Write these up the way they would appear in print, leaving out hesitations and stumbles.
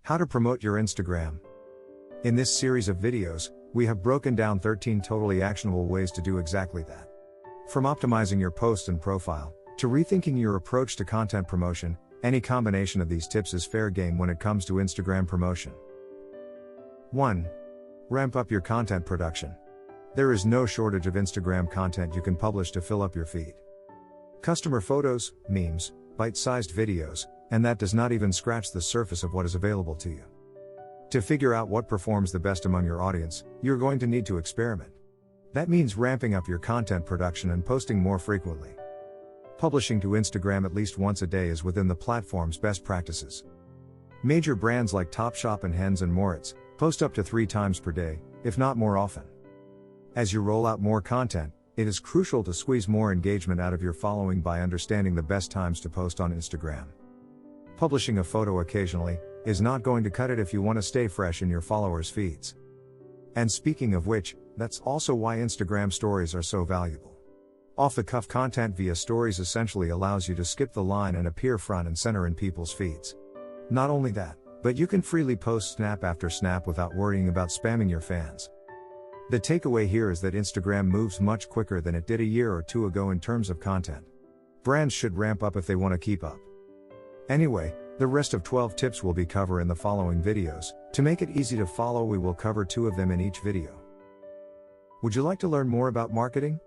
How to promote your Instagram. In this series of videos, we have broken down 13 totally actionable ways to do exactly that. From optimizing your post and profile, to rethinking your approach to content promotion, any combination of these tips is fair game when it comes to Instagram promotion. 1. Ramp up your content production. There is no shortage of Instagram content you can publish to fill up your feed. Customer photos, memes, bite-sized videos, and that does not even scratch the surface of what is available to you. To figure out what performs the best among your audience, you're going to need to experiment. That means ramping up your content production and posting more frequently. Publishing to Instagram at least once a day is within the platform's best practices. Major brands like Topshop and Hennes and Mauritz post up to 3 times per day, if not more often. As you roll out more content, it is crucial to squeeze more engagement out of your following by understanding the best times to post on Instagram. Publishing a photo occasionally is not going to cut it if you want to stay fresh in your followers' feeds. And speaking of which, that's also why Instagram stories are so valuable. Off-the-cuff content via stories essentially allows you to skip the line and appear front and center in people's feeds. Not only that, but you can freely post snap after snap without worrying about spamming your fans. The takeaway here is that Instagram moves much quicker than it did a year or two ago in terms of content. Brands should ramp up if they want to keep up. Anyway, the rest of 12 tips will be covered in the following videos. To make it easy to follow, we will cover 2 of them in each video. Would you like to learn more about marketing?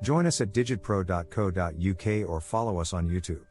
Join us at digitpro.co.uk or follow us on YouTube.